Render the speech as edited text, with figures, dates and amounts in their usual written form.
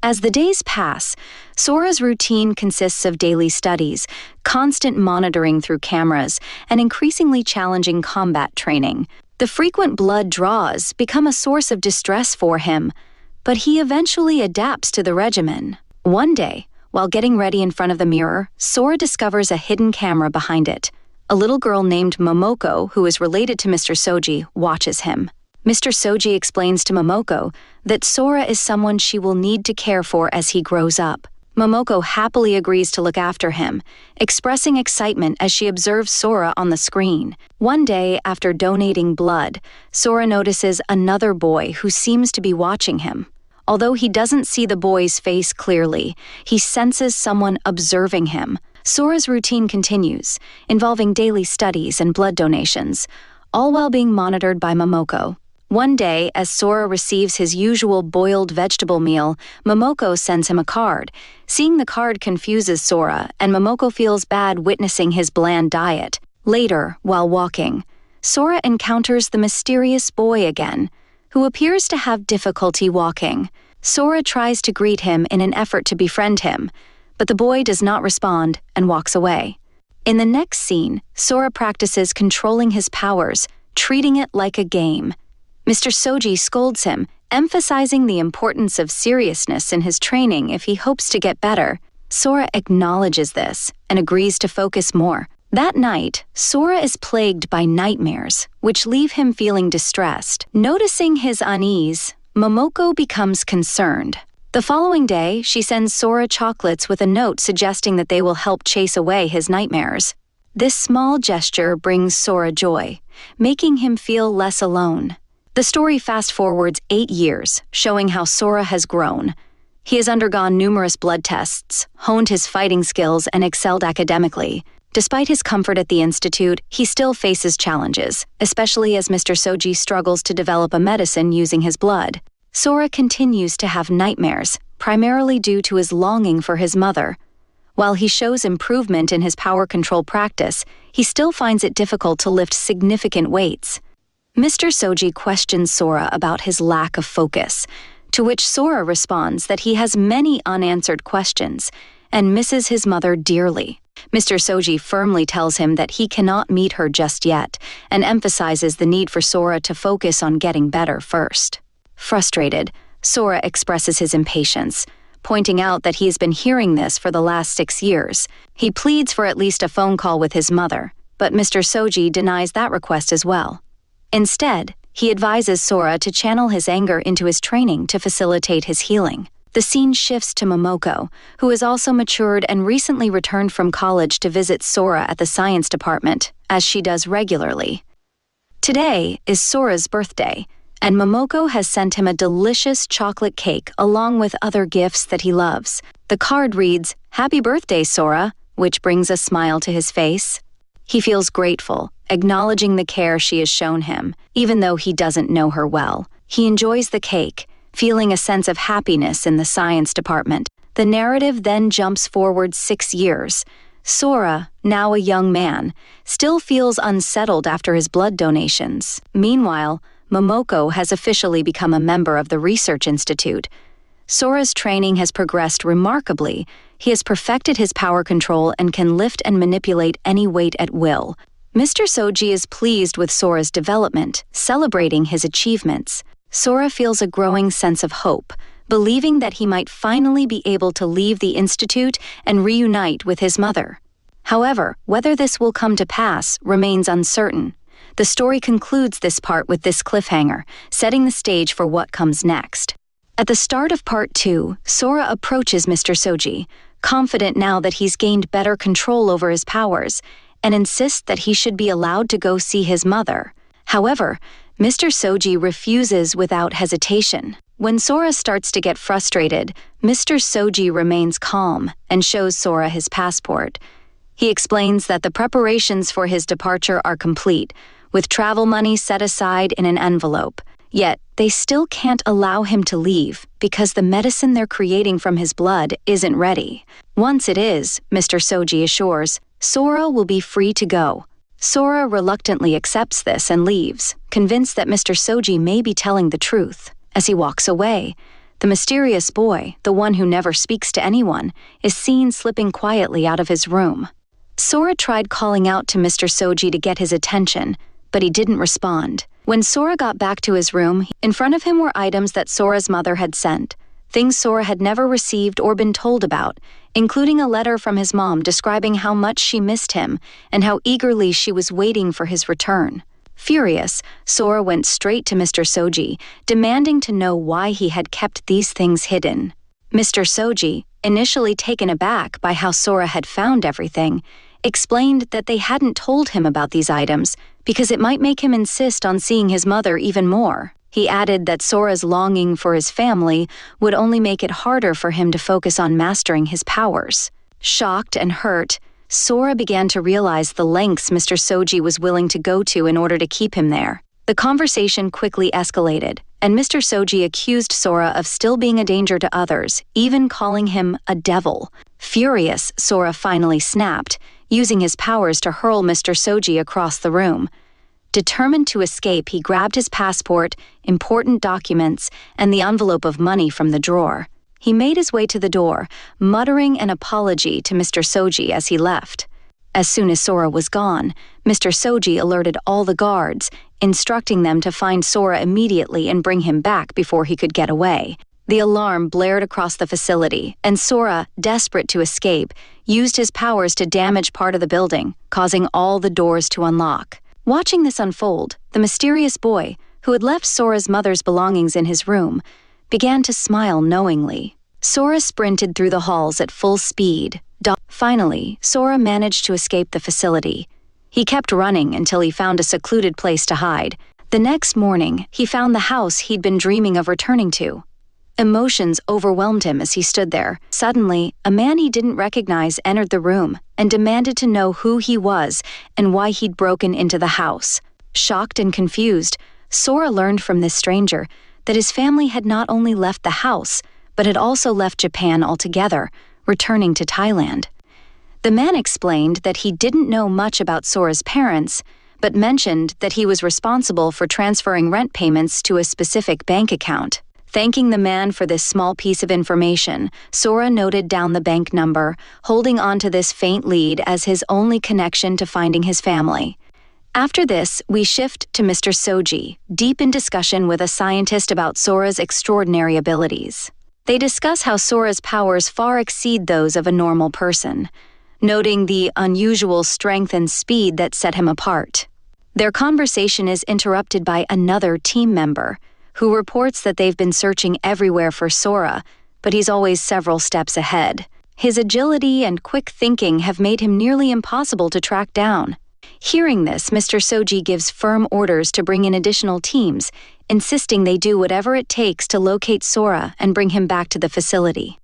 As the days pass, Sora's routine consists of daily studies, constant monitoring through cameras, and increasingly challenging combat training. The frequent blood draws become a source of distress for him, but he eventually adapts to the regimen. One day, while getting ready in front of the mirror, Sora discovers a hidden camera behind it. A little girl named Momoko, who is related to Mr. Soji, watches him. Mr. Soji explains to Momoko that Sora is someone she will need to care for as he grows up. Momoko happily agrees to look after him, expressing excitement as she observes Sora on the screen. One day, after donating blood, Sora notices another boy who seems to be watching him. Although he doesn't see the boy's face clearly, he senses someone observing him. Sora's routine continues, involving daily studies and blood donations, all while being monitored by Momoko. One day, as Sora receives his usual boiled vegetable meal, Momoko sends him a card. Seeing the card confuses Sora, and Momoko feels bad witnessing his bland diet. Later, while walking, Sora encounters the mysterious boy again, who appears to have difficulty walking. Sora tries to greet him in an effort to befriend him, but the boy does not respond and walks away. In the next scene, Sora practices controlling his powers, treating it like a game. Mr. Soji scolds him, emphasizing the importance of seriousness in his training if he hopes to get better. Sora acknowledges this and agrees to focus more. That night, Sora is plagued by nightmares, which leave him feeling distressed. Noticing his unease, Momoko becomes concerned. The following day, she sends Sora chocolates with a note suggesting that they will help chase away his nightmares. This small gesture brings Sora joy, making him feel less alone. The story fast-forwards 8 years, showing how Sora has grown. He has undergone numerous blood tests, honed his fighting skills, and excelled academically. Despite his comfort at the institute, he still faces challenges, especially as Mr. Soji struggles to develop a medicine using his blood. Sora continues to have nightmares, primarily due to his longing for his mother. While he shows improvement in his power control practice, he still finds it difficult to lift significant weights. Mr. Soji questions Sora about his lack of focus, to which Sora responds that he has many unanswered questions and misses his mother dearly. Mr. Soji firmly tells him that he cannot meet her just yet and emphasizes the need for Sora to focus on getting better first. Frustrated, Sora expresses his impatience, pointing out that he has been hearing this for the last 6 years. He pleads for at least a phone call with his mother, but Mr. Soji denies that request as well. Instead, he advises Sora to channel his anger into his training to facilitate his healing. The scene shifts to Momoko, who has also matured and recently returned from college to visit Sora at the science department, as she does regularly. Today is Sora's birthday, and Momoko has sent him a delicious chocolate cake along with other gifts that he loves. The card reads, "Happy birthday, Sora," which brings a smile to his face. He feels grateful, acknowledging the care she has shown him, even though he doesn't know her well. He enjoys the cake, feeling a sense of happiness in the science department. The narrative then jumps forward 6 years. Sora, now a young man, still feels unsettled after his blood donations. Meanwhile, Momoko has officially become a member of the research institute. Sora's training has progressed remarkably. He has perfected his power control and can lift and manipulate any weight at will. Mr. Soji is pleased with Sora's development, celebrating his achievements. Sora feels a growing sense of hope, believing that he might finally be able to leave the institute and reunite with his mother. However, whether this will come to pass remains uncertain. The story concludes this part with this cliffhanger, setting the stage for what comes next. At the start of Part 2, Sora approaches Mr. Soji, confident now that he's gained better control over his powers, and insists that he should be allowed to go see his mother. However, Mr. Soji refuses without hesitation. When Sora starts to get frustrated, Mr. Soji remains calm and shows Sora his passport. He explains that the preparations for his departure are complete, with travel money set aside in an envelope. Yet, they still can't allow him to leave because the medicine they're creating from his blood isn't ready. Once it is, Mr. Soji assures, Sora will be free to go. Sora reluctantly accepts this and leaves, convinced that Mr. Soji may be telling the truth. As he walks away, The mysterious boy, the one who never speaks to anyone, is seen slipping quietly out of his room. Sora tried calling out to Mr. Soji to get his attention, but he didn't respond. When Sora got back to his room, in front of him were items that Sora's mother had sent, things Sora had never received or been told about, including a letter from his mom describing how much she missed him and how eagerly she was waiting for his return. Furious, Sora went straight to Mr. Soji, demanding to know why he had kept these things hidden. Mr. Soji, initially taken aback by how Sora had found everything, explained that they hadn't told him about these items because it might make him insist on seeing his mother even more. He added that Sora's longing for his family would only make it harder for him to focus on mastering his powers. Shocked and hurt, Sora began to realize the lengths Mr. Soji was willing to go to in order to keep him there. The conversation quickly escalated, and Mr. Soji accused Sora of still being a danger to others, even calling him a devil. Furious, Sora finally snapped, using his powers to hurl Mr. Soji across the room. Determined to escape, he grabbed his passport, important documents, and the envelope of money from the drawer. He made his way to the door, muttering an apology to Mr. Soji as he left. As soon as Sora was gone, Mr. Soji alerted all the guards, instructing them to find Sora immediately and bring him back before he could get away. The alarm blared across the facility, and Sora, desperate to escape, used his powers to damage part of the building, causing all the doors to unlock. Watching this unfold, the mysterious boy, who had left Sora's mother's belongings in his room, began to smile knowingly. Sora sprinted through the halls at full speed. Finally, Sora managed to escape the facility. He kept running until he found a secluded place to hide. The next morning, he found the house he'd been dreaming of returning to. Emotions overwhelmed him as he stood there. Suddenly, a man he didn't recognize entered the room and demanded to know who he was and why he'd broken into the house. Shocked and confused, Sora learned from this stranger that his family had not only left the house, but had also left Japan altogether, returning to Thailand. The man explained that he didn't know much about Sora's parents, but mentioned that he was responsible for transferring rent payments to a specific bank account. Thanking the man for this small piece of information, Sora noted down the bank number, holding on to this faint lead as his only connection to finding his family. After this, we shift to Mr. Soji, deep in discussion with a scientist about Sora's extraordinary abilities. They discuss how Sora's powers far exceed those of a normal person, noting the unusual strength and speed that set him apart. Their conversation is interrupted by another team member, who reports that they've been searching everywhere for Sora, but he's always several steps ahead. His agility and quick thinking have made him nearly impossible to track down. Hearing this, Mr. Soji gives firm orders to bring in additional teams, insisting they do whatever it takes to locate Sora and bring him back to the facility.